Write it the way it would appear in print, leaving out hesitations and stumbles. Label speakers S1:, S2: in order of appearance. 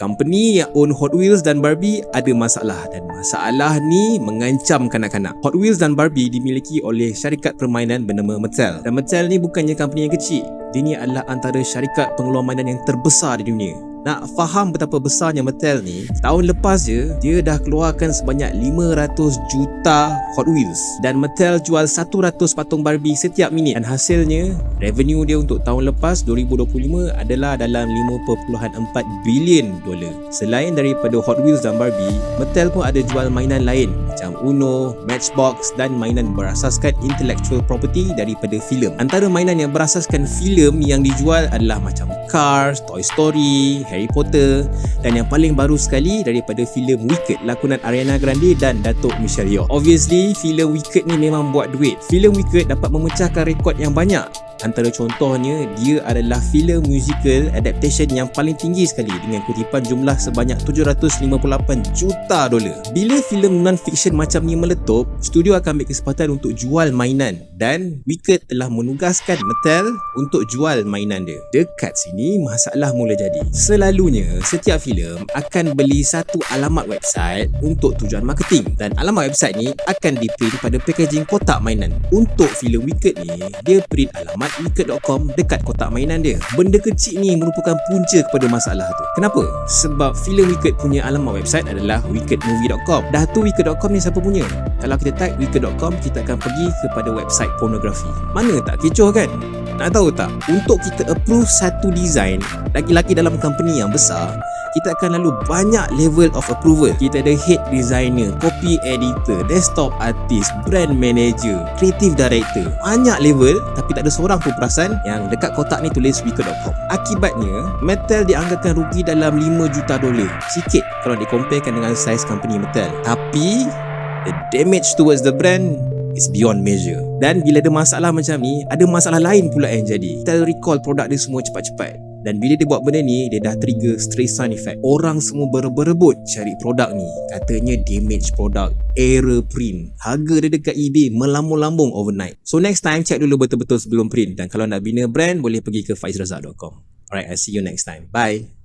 S1: Company yang own Hot Wheels dan Barbie ada masalah, dan masalah ni mengancam kanak-kanak. Hot Wheels dan Barbie dimiliki oleh syarikat permainan bernama Mattel. Dan Mattel ni bukannya company yang kecil. Dia ni adalah antara syarikat pengeluar mainan yang terbesar di dunia. Nak faham betapa besarnya Mattel ni, tahun lepas je dia dah keluarkan sebanyak 500 juta Hot Wheels, dan Mattel jual 100 patung Barbie setiap minit, dan hasilnya revenue dia untuk tahun lepas 2025 adalah dalam 5.4 bilion dolar. Selain daripada Hot Wheels dan Barbie, Mattel pun ada jual mainan lain macam Uno, Matchbox dan mainan berasaskan intellectual property daripada filem. Antara mainan yang berasaskan filem yang dijual adalah macam Cars, Toy Story, Harry Potter, dan yang paling baru sekali daripada filem Wicked lakonan Ariana Grande dan Datuk Michelle Yeoh. Obviously, filem Wicked ni memang buat duit. Filem Wicked dapat memecahkan rekod yang banyak. Antara contohnya, dia adalah filem musical adaptation yang paling tinggi sekali dengan kutipan jumlah sebanyak 758 juta dolar. Bila filem non-fiction macam ni meletup, studio akan ambil kesempatan untuk jual mainan, dan Wicked telah menugaskan Mattel untuk jual mainan dia. Dekat sini masalah mula jadi. Selalunya setiap filem akan beli satu alamat website untuk tujuan marketing, dan alamat website ni akan diprint pada packaging kotak mainan. Untuk filem Wicked ni, dia print alamat wicked.com dekat kotak mainan dia. Benda kecil ni merupakan punca kepada masalah tu. Kenapa? Sebab filem Wicked punya alamat website adalah wickedmovie.com. Dah tu wicked.com ni siapa punya? Kalau kita type wicked.com, kita akan pergi kepada website pornografi. Mana tak kecoh kan? Nak tahu tak? Untuk kita approve satu design, laki-laki dalam company yang besar, kita akan lalu banyak level of approval. Kita ada head designer, copy editor, desktop artist, brand manager, creative director. Banyak level, tapi tak ada seorang pun perasan yang dekat kotak ni tulis wicked.com. Akibatnya, Mattel dianggarkan rugi dalam 5 juta dolar. Sikit kalau dikomparekan dengan size company Mattel. Tapi the damage towards the brand is beyond measure. Dan bila ada masalah macam ni, ada masalah lain pula yang jadi. Mattel recall produk dia semua cepat-cepat. Dan bila dia buat benda ni, dia dah trigger Streisand effect. Orang semua berebut cari produk ni. Katanya damage produk, error print. Harga dia dekat eBay melambung-lambung overnight. So next time, check dulu betul-betul sebelum print. Dan kalau nak bina brand, boleh pergi ke faizrazak.com. Alright, I'll see you next time. Bye.